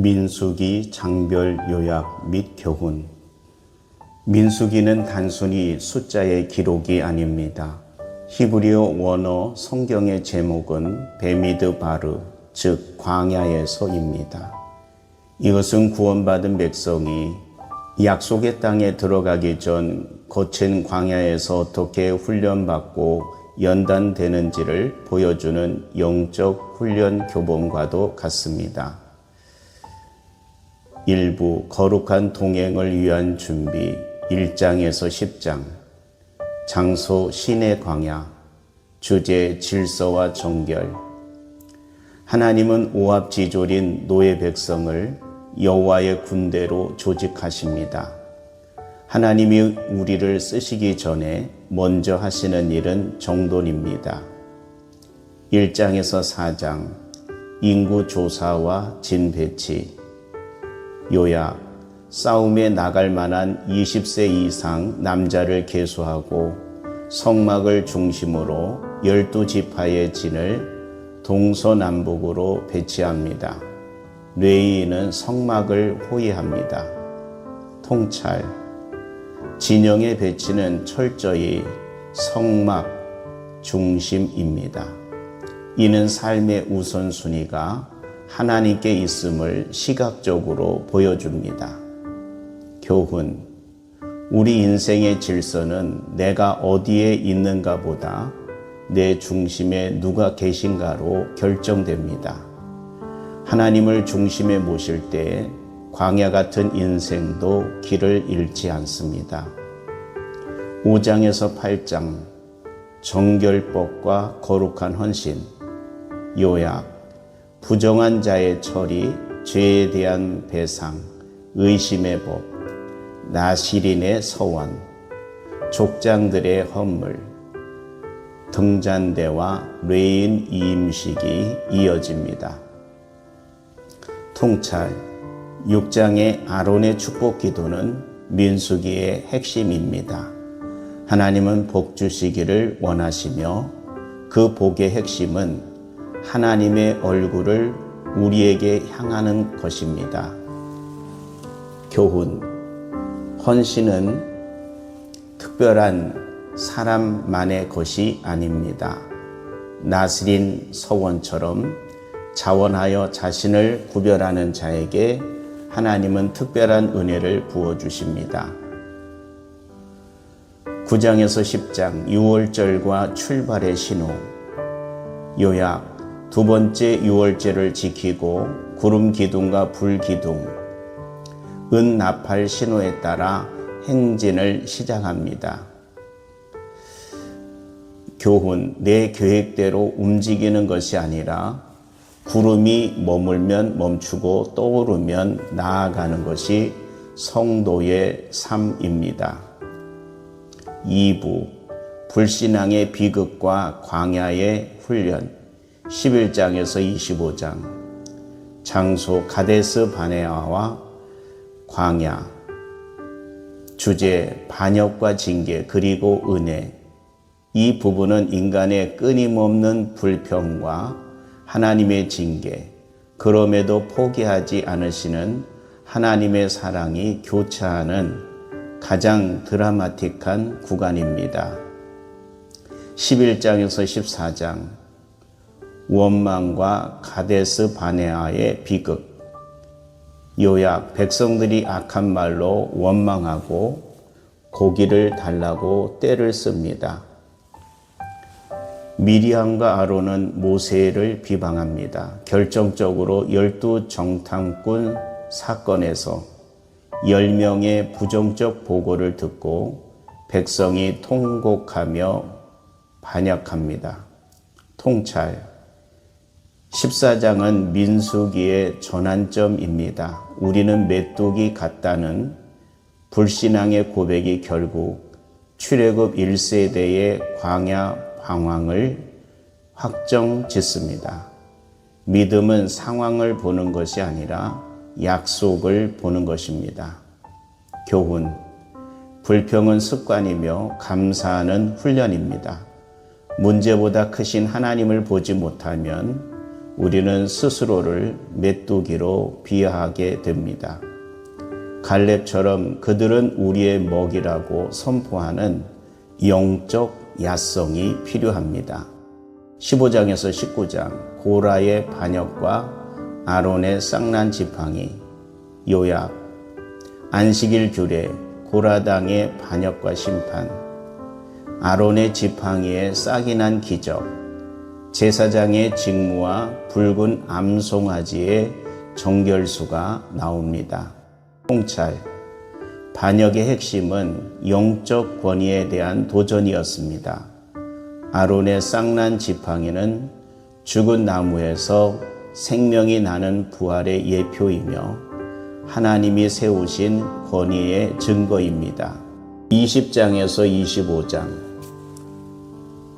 민수기 장별 요약 및 교훈. 민수기는 단순히 숫자의 기록이 아닙니다. 히브리어 원어 성경의 제목은 베미드바르, 즉 광야에서입니다. 이것은 구원받은 백성이 약속의 땅에 들어가기 전 거친 광야에서 어떻게 훈련받고 연단되는지를 보여주는 영적 훈련 교본과도 같습니다. 일부 거룩한 동행을 위한 준비 1장에서 10장, 장소 신의 광야, 주제 질서와 정결. 하나님은 오합지졸인 노예 백성을 여호와의 군대로 조직하십니다. 하나님이 우리를 쓰시기 전에 먼저 하시는 일은 정돈입니다. 1장에서 4장, 인구 조사와 진 배치. 요약, 싸움에 나갈 만한 20세 이상 남자를 계수하고 성막을 중심으로 12지파의 진을 동서남북으로 배치합니다. 레위인은 성막을 호위합니다. 통찰, 진영의 배치는 철저히 성막 중심입니다. 이는 삶의 우선순위가 하나님께 있음을 시각적으로 보여줍니다. 교훈, 우리 인생의 질서는 내가 어디에 있는가 보다 내 중심에 누가 계신가로 결정됩니다. 하나님을 중심에 모실 때 광야 같은 인생도 길을 잃지 않습니다. 5장에서 8장, 정결법과 거룩한 헌신. 요약, 부정한 자의 처리, 죄에 대한 배상, 의심의 법, 나실인의 서원, 족장들의 헌물, 등잔대와 레위인 이임식이 이어집니다. 통찰, 6장의 아론의 축복 기도는 민수기의 핵심입니다. 하나님은 복 주시기를 원하시며 그 복의 핵심은 하나님의 얼굴을 우리에게 향하는 것입니다. 교훈, 헌신은 특별한 사람만의 것이 아닙니다. 나스린 서원처럼 자원하여 자신을 구별하는 자에게 하나님은 특별한 은혜를 부어주십니다. 9장에서 10장, 6월절과 출발의 신호. 요약, 두 번째 유월절을 지키고 구름 기둥과 불 기둥, 은 나팔 신호에 따라 행진을 시작합니다. 교훈, 내 계획대로 움직이는 것이 아니라 구름이 머물면 멈추고 떠오르면 나아가는 것이 성도의 삶입니다. 2부, 불신앙의 비극과 광야의 훈련. 11장에서 25장, 장소 가데스 바네아와 광야, 주제 반역과 징계 그리고 은혜. 이 부분은 인간의 끊임없는 불평과 하나님의 징계, 그럼에도 포기하지 않으시는 하나님의 사랑이 교차하는 가장 드라마틱한 구간입니다. 11장에서 14장, 원망과 가데스 바네아의 비극. 요약, 백성들이 악한 말로 원망하고 고기를 달라고 떼를 씁니다. 미리암과 아론은 모세를 비방합니다. 결정적으로 12정탐꾼 사건에서 10명의 부정적 보고를 듣고 백성이 통곡하며 반역합니다. 통찰, 14장은 민수기의 전환점입니다. 우리는 메뚜기 같다는 불신앙의 고백이 결국 출애굽 1세대의 광야 방황을 확정짓습니다. 믿음은 상황을 보는 것이 아니라 약속을 보는 것입니다. 교훈, 불평은 습관이며 감사하는 훈련입니다. 문제보다 크신 하나님을 보지 못하면 우리는 스스로를 메뚜기로 비하하게 됩니다. 갈렙처럼 그들은 우리의 먹이라고 선포하는 영적 야성이 필요합니다. 15장에서 19장 고라의 반역과 아론의 쌍난 지팡이, 요약, 안식일 규례, 고라당의 반역과 심판, 아론의 지팡이에 싹이 난 기적, 제사장의 직무와 붉은 암송아지의 정결수가 나옵니다. 통찰, 반역의 핵심은 영적 권위에 대한 도전이었습니다. 아론의 쌍난 지팡이는 죽은 나무에서 생명이 나는 부활의 예표이며 하나님이 세우신 권위의 증거입니다. 20장에서 25장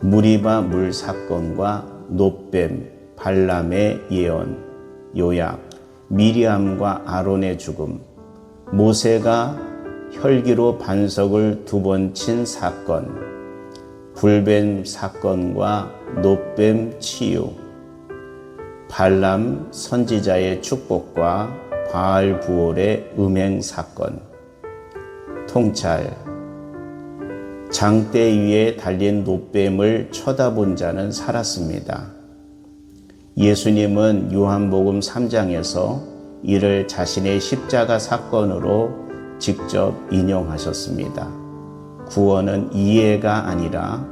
무리바 물 사건과 놋뱀, 발람의 예언, 요약, 미리암과 아론의 죽음, 모세가 혈기로 반석을 2번 친 사건, 불뱀 사건과 놋뱀 치유, 발람 선지자의 축복과 바알 부올의 음행 사건. 통찰, 장대 위에 달린 놋뱀을 쳐다본 자는 살았습니다. 예수님은 요한복음 3장에서 이를 자신의 십자가 사건으로 직접 인용하셨습니다. 구원은 이해가 아니라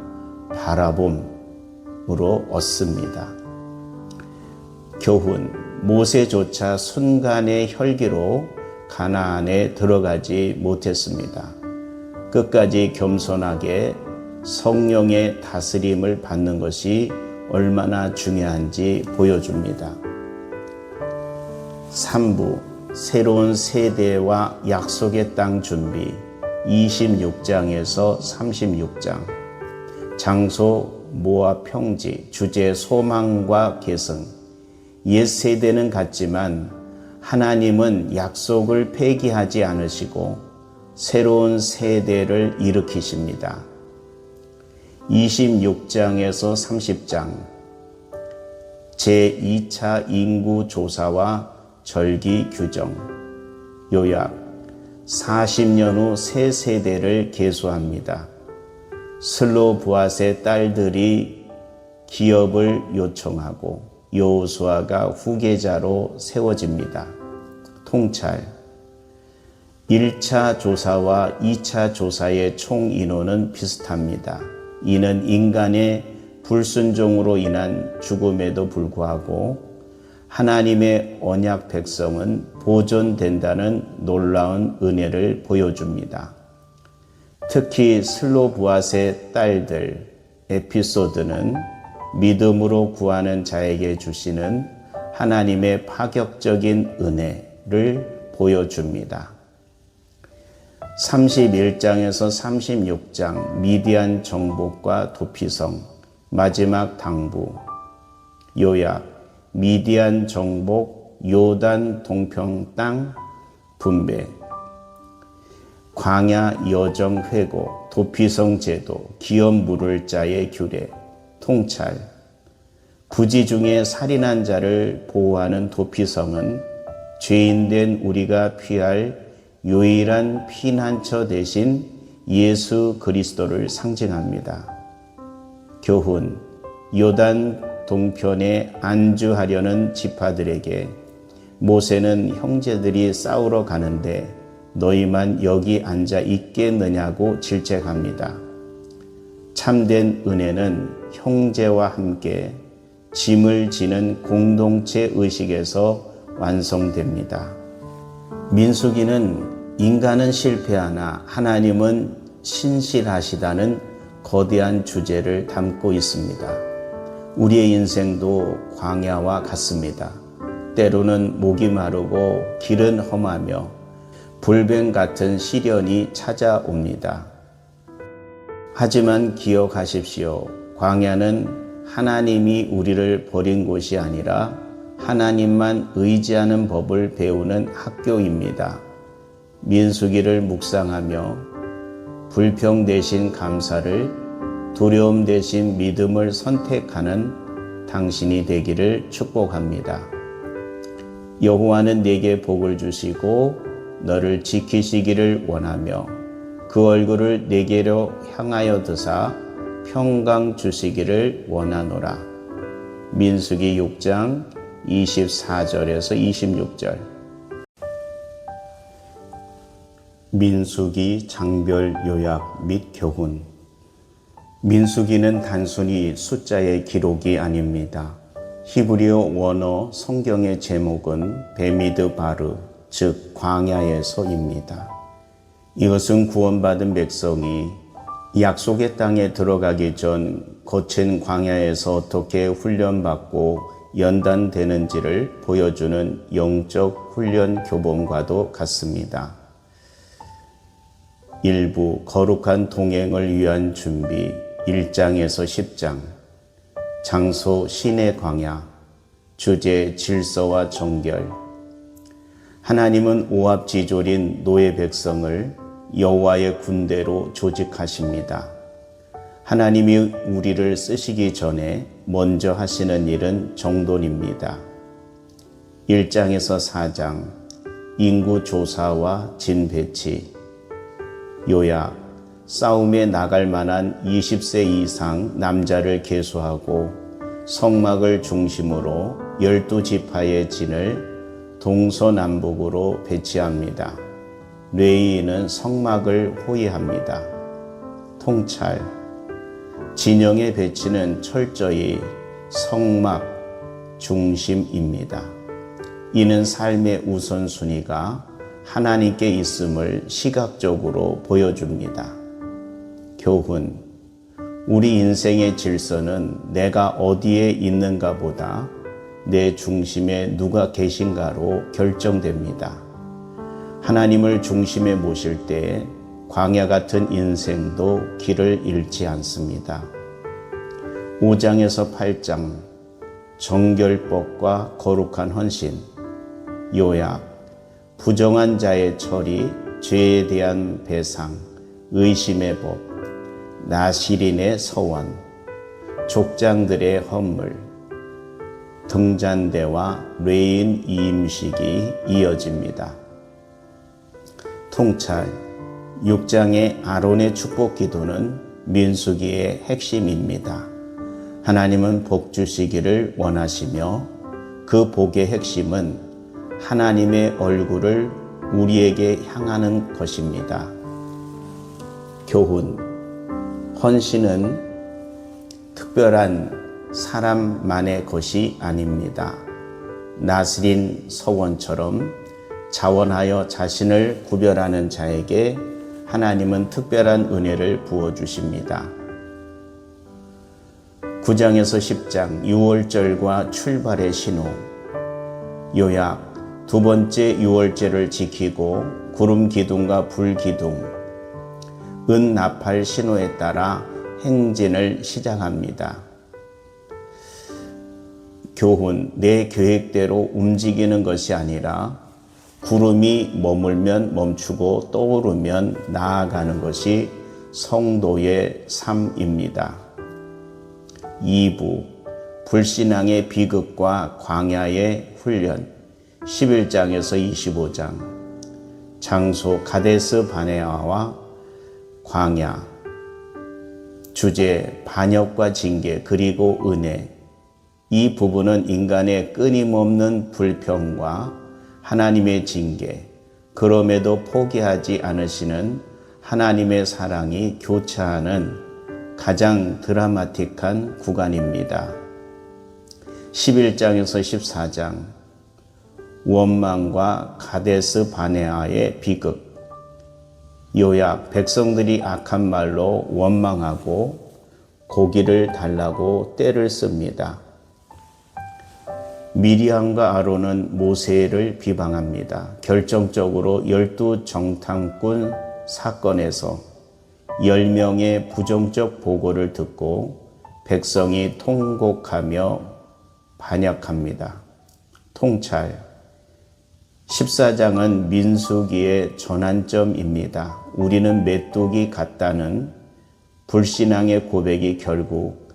바라봄으로 얻습니다. 교훈, 모세조차 순간의 혈기로 가나안에 들어가지 못했습니다. 끝까지 겸손하게 성령의 다스림을 받는 것이 얼마나 중요한지 보여줍니다. 3부, 새로운 세대와 약속의 땅 준비, 26장에서 36장. 장소 모압 평지, 주제 소망과 계승. 옛 세대는 같지만 하나님은 약속을 폐기하지 않으시고 새로운 세대를 일으키십니다. 26장에서 30장. 제2차 인구 조사와 절기 규정. 요약, 40년 후 새 세대를 계수합니다. 슬로브앗의 딸들이 기업을 요청하고 여호수아가 후계자로 세워집니다. 통찰, 1차 조사와 2차 조사의 총 인원은 비슷합니다. 이는 인간의 불순종으로 인한 죽음에도 불구하고 하나님의 언약 백성은 보존된다는 놀라운 은혜를 보여줍니다. 특히 슬로브앗의 딸들 에피소드는 믿음으로 구하는 자에게 주시는 하나님의 파격적인 은혜를 보여줍니다. 31장에서 36장 미디안 정복과 도피성, 마지막 당부. 요약, 미디안 정복, 요단 동평 땅 분배, 광야 여정 회고, 도피성 제도, 기업 물을 자의 규례. 통찰, 부지 중에 살인한 자를 보호하는 도피성은 죄인된 우리가 피할 유일한 피난처 대신 예수 그리스도를 상징합니다. 교훈, 요단 동편에 안주하려는 지파들에게 모세는 형제들이 싸우러 가는데 너희만 여기 앉아 있겠느냐고 질책합니다. 참된 은혜는 형제와 함께 짐을 지는 공동체 의식에서 완성됩니다. 민수기는 인간은 실패하나 하나님은 신실하시다는 거대한 주제를 담고 있습니다. 우리의 인생도 광야와 같습니다. 때로는 목이 마르고 길은 험하며 불뱀 같은 시련이 찾아옵니다. 하지만 기억하십시오. 광야는 하나님이 우리를 버린 곳이 아니라 하나님만 의지하는 법을 배우는 학교입니다. 민수기를 묵상하며 불평 대신 감사를, 두려움 대신 믿음을 선택하는 당신이 되기를 축복합니다. 여호와는 네게 복을 주시고 너를 지키시기를 원하며 그 얼굴을 네게로 향하여 드사 평강 주시기를 원하노라. 민수기 6장 24절에서 26절. 민수기 장별 요약 및 교훈. 민수기는 단순히 숫자의 기록이 아닙니다. 히브리어 원어 성경의 제목은 베미드바르, 즉 광야에서입니다. 이것은 구원받은 백성이 약속의 땅에 들어가기 전 거친 광야에서 어떻게 훈련받고 연단되는지를 보여주는 영적 훈련 교본과도 같습니다. 일부 거룩한 동행을 위한 준비 1장에서 10장, 장소 신의 광야, 주제 질서와 정결. 하나님은 오합지졸인 노예 백성을 여호와의 군대로 조직하십니다. 하나님이 우리를 쓰시기 전에 먼저 하시는 일은 정돈입니다. 1장에서 4장, 인구 조사와 진 배치. 요약, 싸움에 나갈 만한 20세 이상 남자를 계수하고 성막을 중심으로 12지파의 진을 동서남북으로 배치합니다. 레위인은 성막을 호위합니다. 통찰, 진영의 배치는 철저히 성막 중심입니다. 이는 삶의 우선순위가 하나님께 있음을 시각적으로 보여줍니다. 교훈, 우리 인생의 질서는 내가 어디에 있는가 보다 내 중심에 누가 계신가로 결정됩니다. 하나님을 중심에 모실 때 광야 같은 인생도 길을 잃지 않습니다. 5장에서 8장, 정결법과 거룩한 헌신. 요약, 부정한 자의 처리, 죄에 대한 배상, 의심의 법, 나시린의 서원, 족장들의 헌물, 등잔대와 레위인 이임식이 이어집니다. 통찰, 6장의 아론의 축복 기도는 민수기의 핵심입니다. 하나님은 복 주시기를 원하시며 그 복의 핵심은 하나님의 얼굴을 우리에게 향하는 것입니다. 교훈, 헌신은 특별한 사람만의 것이 아닙니다. 나스린 서원처럼 자원하여 자신을 구별하는 자에게 하나님은 특별한 은혜를 부어주십니다. 9장에서 10장, 유월절과 출발의 신호. 요약, 두 번째 유월절을 지키고 구름 기둥과 불 기둥, 은 나팔 신호에 따라 행진을 시작합니다. 교훈, 내 계획대로 움직이는 것이 아니라 구름이 머물면 멈추고 떠오르면 나아가는 것이 성도의 삶입니다. 2부, 불신앙의 비극과 광야의 훈련 11장에서 25장, 장소 가데스 바네아와 광야, 주제 반역과 징계 그리고 은혜. 이 부분은 인간의 끊임없는 불평과 하나님의 징계, 그럼에도 포기하지 않으시는 하나님의 사랑이 교차하는 가장 드라마틱한 구간입니다. 11장에서 14장, 원망과 가데스 바네아의 비극. 요약, 백성들이 악한 말로 원망하고 고기를 달라고 떼를 씁니다. 미리암과 아론은 모세를 비방합니다. 결정적으로 12정탐꾼 사건에서 10명의 부정적 보고를 듣고 백성이 통곡하며 반역합니다. 통찰, 14장은 민수기의 전환점입니다. 우리는 메뚜기 같다는 불신앙의 고백이 결국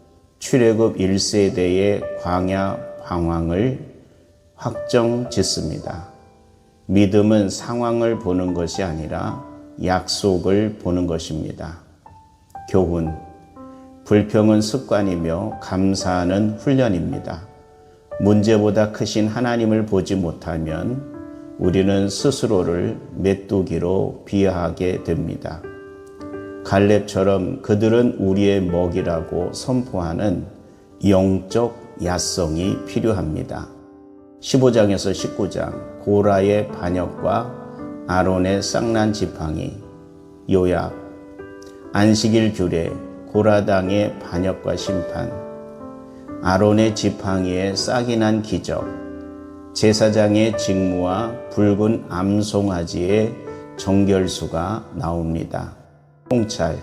출애굽 1세대의 광야 방황을 확정 짓습니다. 믿음은 상황을 보는 것이 아니라 약속을 보는 것입니다. 교훈, 불평은 습관이며 감사하는 훈련입니다. 문제보다 크신 하나님을 보지 못하면 우리는 스스로를 메뚜기로 비하하게 됩니다. 갈렙처럼 그들은 우리의 먹이라고 선포하는 영적 야성이 필요합니다. 15장에서 19장 고라의 반역과 아론의 쌍난 지팡이, 요약, 안식일 규례, 고라당의 반역과 심판, 아론의 지팡이에 싹이 난 기적, 제사장의 직무와 붉은 암송아지의 정결수가 나옵니다. 통찰,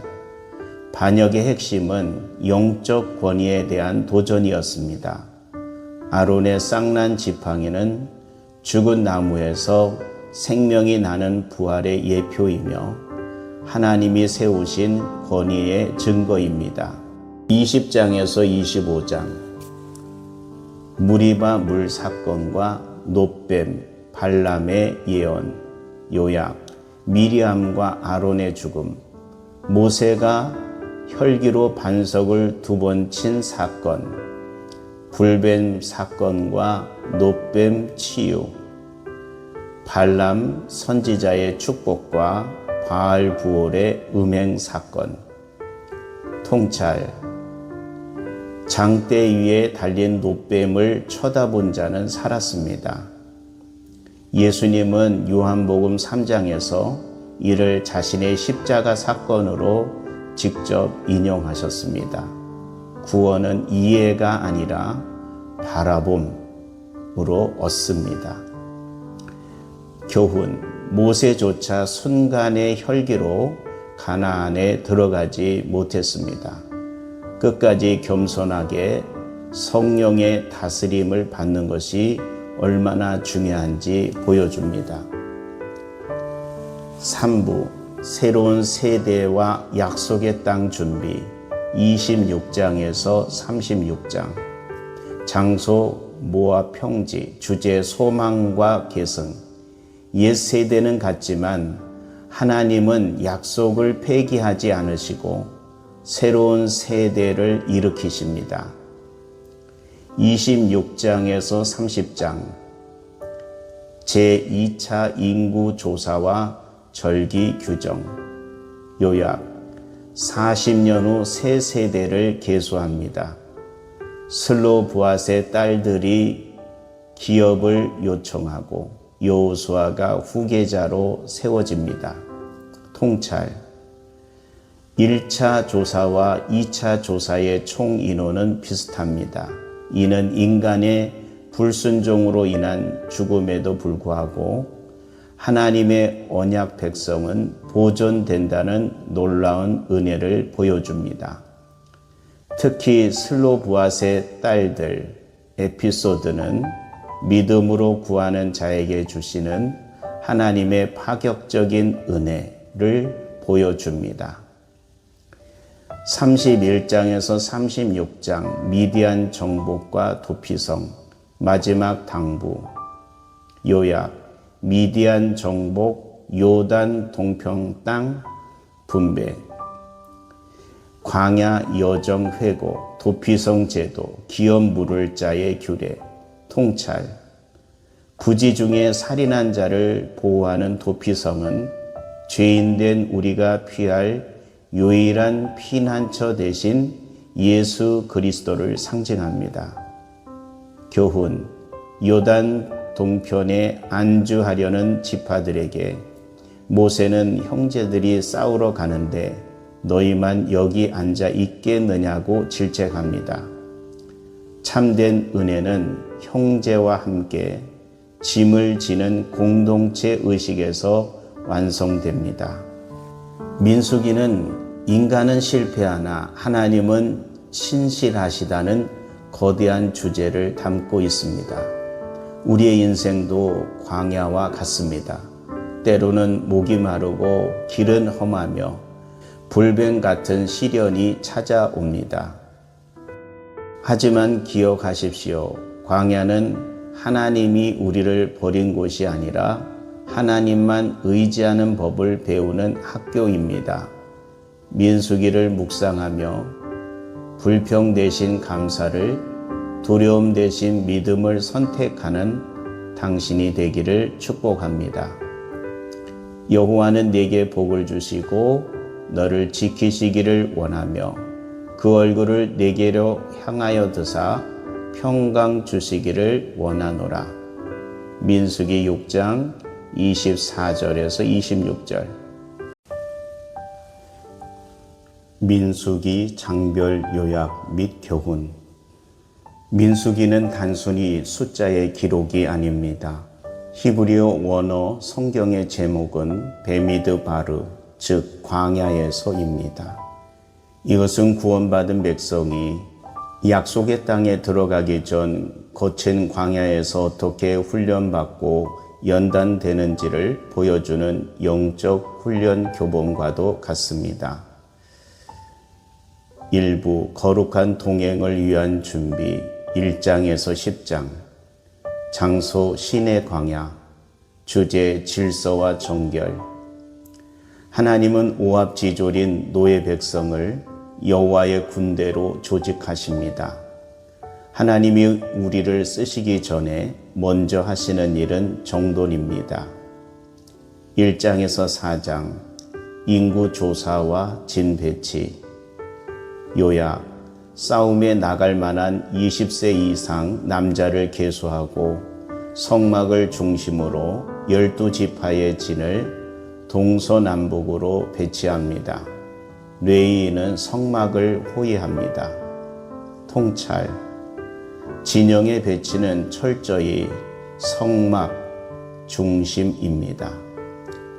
반역의 핵심은 영적 권위에 대한 도전이었습니다. 아론의 쌍난 지팡이는 죽은 나무에서 생명이 나는 부활의 예표이며 하나님이 세우신 권위의 증거입니다. 20장에서 25장 무리바 물 사건과 놋뱀, 발람의 예언, 요약, 미리암과 아론의 죽음, 모세가 혈기로 반석을 2번 친 사건, 불뱀 사건과 놋뱀 치유, 발람 선지자의 축복과 바알 부올의 음행 사건, 통찰, 장대 위에 달린 놋뱀을 쳐다본 자는 살았습니다. 예수님은 요한복음 3장에서 이를 자신의 십자가 사건으로 직접 인용하셨습니다. 구원은 이해가 아니라 바라봄으로 얻습니다. 교훈, 모세조차 순간의 혈기로 가나안에 들어가지 못했습니다. 끝까지 겸손하게 성령의 다스림을 받는 것이 얼마나 중요한지 보여줍니다. 3부, 새로운 세대와 약속의 땅 준비, 26장에서 36장, 장소 모압 평지, 주제 소망과 계승. 옛 세대는 같지만 하나님은 약속을 폐기하지 않으시고 새로운 세대를 일으키십니다. 26장에서 30장, 제2차 인구 조사와 절기 규정, 요약, 40년 후 새 세대를 계수합니다. 슬로브앗의 딸들이 기업을 요청하고 여호수아가 후계자로 세워집니다. 통찰, 1차 조사와 2차 조사의 총 인원은 비슷합니다. 이는 인간의 불순종으로 인한 죽음에도 불구하고 하나님의 언약 백성은 보존된다는 놀라운 은혜를 보여줍니다. 특히 슬로브앗의 딸들 에피소드는 믿음으로 구하는 자에게 주시는 하나님의 파격적인 은혜를 보여줍니다. 31장에서 36장 미디안 정복과 도피성, 마지막 당부, 요약, 미디안 정복, 요단 동평 땅 분배, 광야 여정 회고, 도피성 제도, 기업 물을 자의 규례, 통찰, 부지 중에 살인한 자를 보호하는 도피성은 죄인된 우리가 피할 유일한 피난처 대신 예수 그리스도를 상징합니다. 교훈, 요단 동편에 안주하려는 지파들에게 모세는 형제들이 싸우러 가는데 너희만 여기 앉아 있겠느냐고 질책합니다. 참된 은혜는 형제와 함께 짐을 지는 공동체 의식에서 완성됩니다. 민수기는 인간은 실패하나 하나님은 신실하시다는 거대한 주제를 담고 있습니다. 우리의 인생도 광야와 같습니다. 때로는 목이 마르고 길은 험하며 불뱀 같은 시련이 찾아옵니다. 하지만 기억하십시오. 광야는 하나님이 우리를 버린 곳이 아니라 하나님만 의지하는 법을 배우는 학교입니다. 민수기를 묵상하며 불평 대신 감사를, 두려움 대신 믿음을 선택하는 당신이 되기를 축복합니다. 여호와는 네게 복을 주시고 너를 지키시기를 원하며 그 얼굴을 네게로 향하여 드사 평강 주시기를 원하노라. 민수기 6장 24절에서 26절. 민수기 장별 요약 및 교훈. 민수기는 단순히 숫자의 기록이 아닙니다. 히브리어 원어 성경의 제목은 베미드바르, 즉 광야에서입니다. 이것은 구원받은 백성이 약속의 땅에 들어가기 전 거친 광야에서 어떻게 훈련받고 연단되는지를 보여주는 영적 훈련 교본과도 같습니다. 일부 거룩한 동행을 위한 준비 1장에서 10장, 장소 신의 광야, 주제 질서와 정결. 하나님은 오합지졸인 노예 백성을 여호와의 군대로 조직하십니다. 하나님이 우리를 쓰시기 전에 먼저 하시는 일은 정돈입니다. 1장에서 4장, 인구 조사와 진 배치. 요약, 싸움에 나갈 만한 20세 이상 남자를 계수하고 성막을 중심으로 12지파의 진을 동서남북으로 배치합니다. 레위인은 성막을 호위합니다. 통찰, 진영의 배치는 철저히 성막 중심입니다.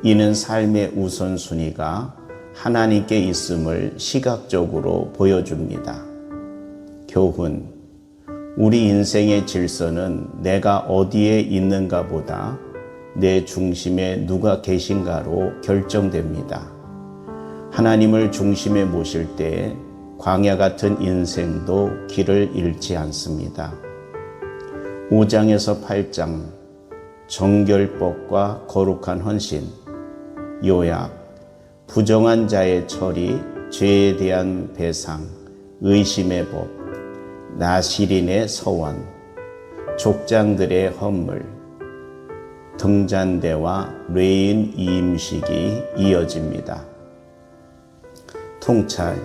이는 삶의 우선순위가 하나님께 있음을 시각적으로 보여줍니다. 교훈, 우리 인생의 질서는 내가 어디에 있는가 보다 내 중심에 누가 계신가로 결정됩니다. 하나님을 중심에 모실 때 광야 같은 인생도 길을 잃지 않습니다. 5장에서 8장, 정결법과 거룩한 헌신. 요약, 부정한 자의 처리, 죄에 대한 배상, 의심의 법, 나시린의 서원, 족장들의 헌물, 등잔대와 레위인 이임식이 이어집니다. 통찰,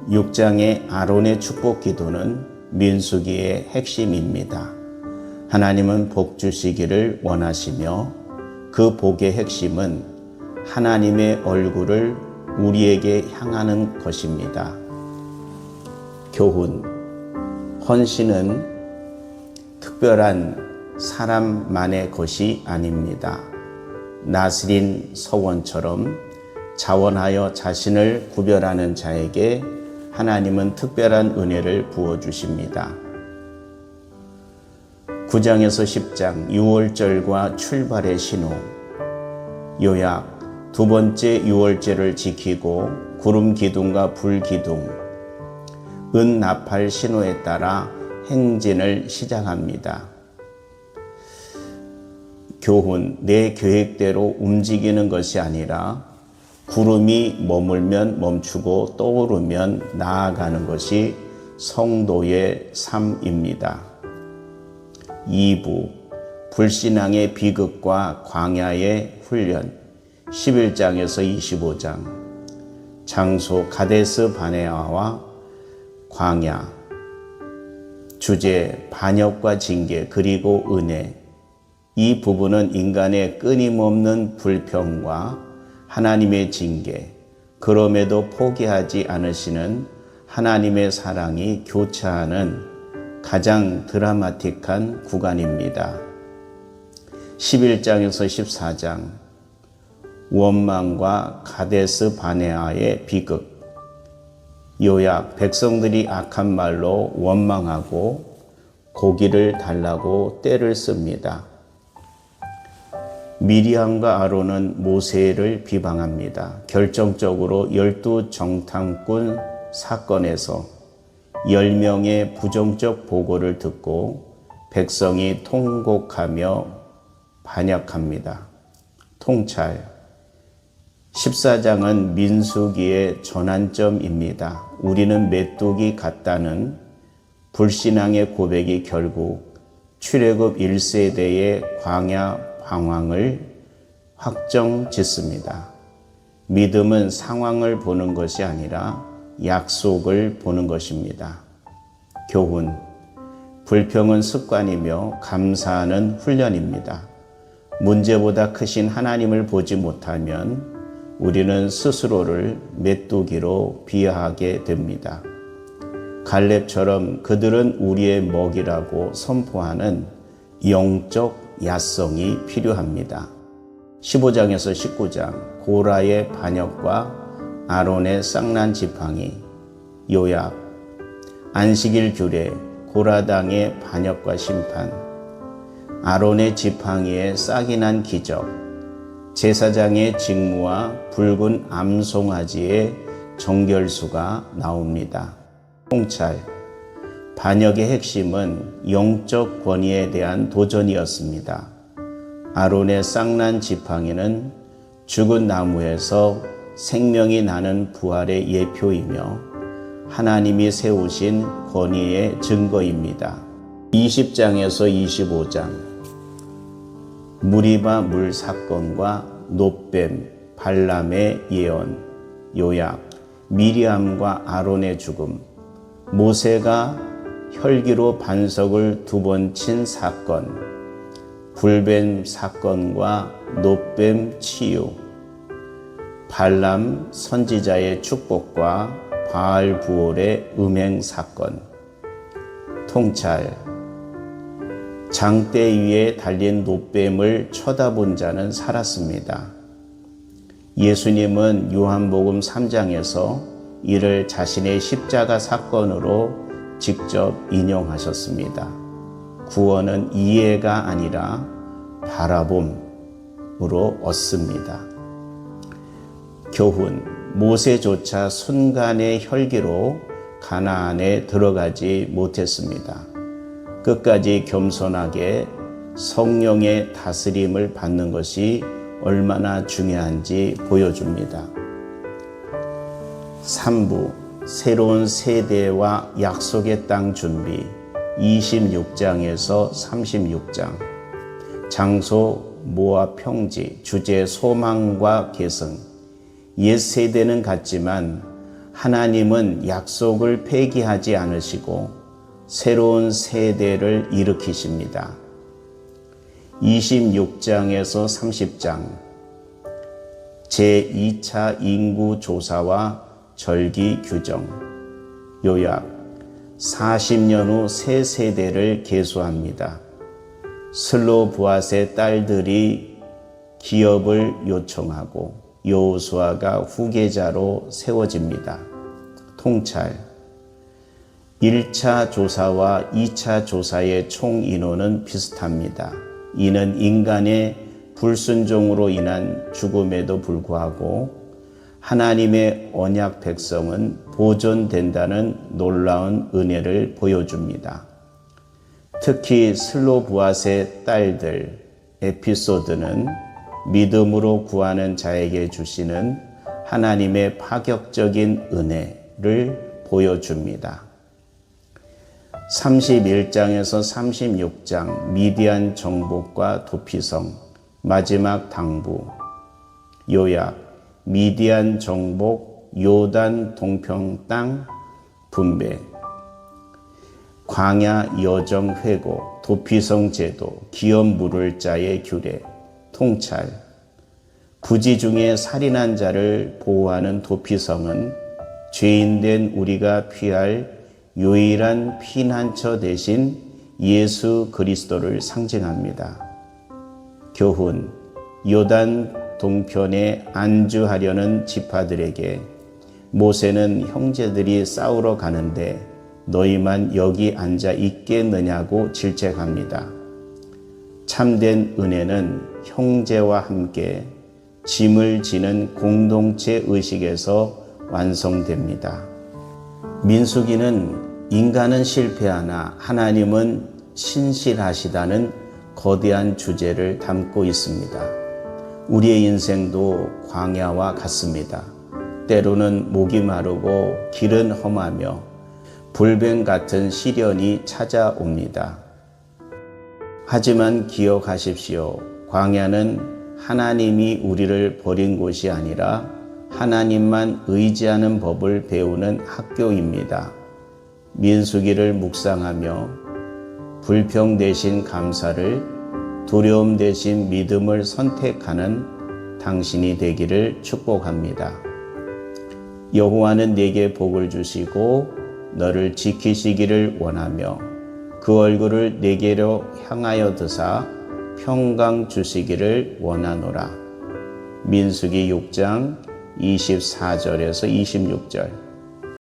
6장의 아론의 축복 기도는 민수기의 핵심입니다. 하나님은 복 주시기를 원하시며 그 복의 핵심은 하나님의 얼굴을 우리에게 향하는 것입니다. 교훈, 헌신은 특별한 사람만의 것이 아닙니다. 나스린 서원처럼 자원하여 자신을 구별하는 자에게 하나님은 특별한 은혜를 부어주십니다. 9장에서 10장, 유월절과 출발의 신호. 요약, 두 번째 유월절을 지키고 구름 기둥과 불 기둥, 은 나팔 신호에 따라 행진을 시작합니다. 교훈, 내 계획대로 움직이는 것이 아니라 구름이 머물면 멈추고 떠오르면 나아가는 것이 성도의 삶입니다. 2부, 불신앙의 비극과 광야의 훈련 11장에서 25장, 장소 가데스 바네아와 광야, 주제 반역과 징계 그리고 은혜. 이 부분은 인간의 끊임없는 불평과 하나님의 징계, 그럼에도 포기하지 않으시는 하나님의 사랑이 교차하는 가장 드라마틱한 구간입니다. 11장에서 14장, 원망과 가데스 바네아의 비극. 요약, 백성들이 악한 말로 원망하고 고기를 달라고 떼를 씁니다. 미리암과 아론은 모세를 비방합니다. 결정적으로 12 정탐꾼 사건에서 10명의 부정적 보고를 듣고 백성이 통곡하며 반역합니다. 통찰 14장은 민수기의 전환점입니다. 우리는 메뚜기 같다는 불신앙의 고백이 결국 출애굽 1세대의 광야 방황을 확정짓습니다. 믿음은 상황을 보는 것이 아니라 약속을 보는 것입니다. 교훈, 불평은 습관이며 감사하는 훈련입니다. 문제보다 크신 하나님을 보지 못하면 우리는 스스로를 메뚜기로 비하하게 됩니다. 갈렙처럼 그들은 우리의 먹이라고 선포하는 영적 야성이 필요합니다. 15장에서 19장 고라의 반역과 아론의 쌍난 지팡이, 요약, 안식일 규례, 고라당의 반역과 심판, 아론의 지팡이에 싹이 난 기적, 제사장의 직무와 붉은 암송아지의 정결수가 나옵니다. 통찰, 반역의 핵심은 영적 권위에 대한 도전이었습니다. 아론의 쌍난 지팡이는 죽은 나무에서 생명이 나는 부활의 예표이며 하나님이 세우신 권위의 증거입니다. 20장에서 25장 무리바 물 사건과 노뱀, 발람의 예언, 요약, 미리암과 아론의 죽음, 모세가 혈기로 반석을 2번 친 사건, 불뱀 사건과 노뱀 치유, 발람 선지자의 축복과 바알 부올의 음행 사건, 통찰, 장대 위에 달린 노뱀을 쳐다본 자는 살았습니다. 예수님은 요한복음 3장에서 이를 자신의 십자가 사건으로 직접 인용하셨습니다. 구원은 이해가 아니라 바라봄으로 얻습니다. 교훈, 모세조차 순간의 혈기로 가나안에 들어가지 못했습니다. 끝까지 겸손하게 성령의 다스림을 받는 것이 얼마나 중요한지 보여줍니다. 3부, 새로운 세대와 약속의 땅 준비, 26장에서 36장, 장소 모압 평지, 주제 소망과 계승. 옛 세대는 같지만 하나님은 약속을 폐기하지 않으시고 새로운 세대를 일으키십니다. 26장에서 30장 제2차 인구 조사와 절기 규정, 요약, 40년 후 새 세대를 계수합니다. 슬로브앗의 딸들이 기업을 요청하고 여호수아가 후계자로 세워집니다. 통찰, 1차 조사와 2차 조사의 총 인원은 비슷합니다. 이는 인간의 불순종으로 인한 죽음에도 불구하고 하나님의 언약 백성은 보존된다는 놀라운 은혜를 보여줍니다. 특히 슬로브앗의 딸들 에피소드는 믿음으로 구하는 자에게 주시는 하나님의 파격적인 은혜를 보여줍니다. 31장에서 36장 미디안 정복과 도피성, 마지막 당부, 요약, 미디안 정복, 요단 동평 땅 분배, 광야 여정 회고, 도피성 제도, 기업 물을 자의 규례, 통찰, 부지 중에 살인한 자를 보호하는 도피성은 죄인된 우리가 피할 유일한 피난처 대신 예수 그리스도를 상징합니다. 교훈, 요단 동편에 안주하려는 지파들에게 모세는 형제들이 싸우러 가는데 너희만 여기 앉아 있겠느냐고 질책합니다. 참된 은혜는 형제와 함께 짐을 지는 공동체 의식에서 완성됩니다. 민수기는 인간은 실패하나 하나님은 신실하시다는 거대한 주제를 담고 있습니다. 우리의 인생도 광야와 같습니다. 때로는 목이 마르고 길은 험하며 불뱀 같은 시련이 찾아옵니다. 하지만 기억하십시오. 광야는 하나님이 우리를 버린 곳이 아니라 하나님만 의지하는 법을 배우는 학교입니다. 민수기를 묵상하며 불평 대신 감사를, 두려움 대신 믿음을 선택하는 당신이 되기를 축복합니다. 여호와는 네게 복을 주시고 너를 지키시기를 원하며 그 얼굴을 네게로 향하여 드사 평강 주시기를 원하노라. 민수기 6장 24절에서 26절.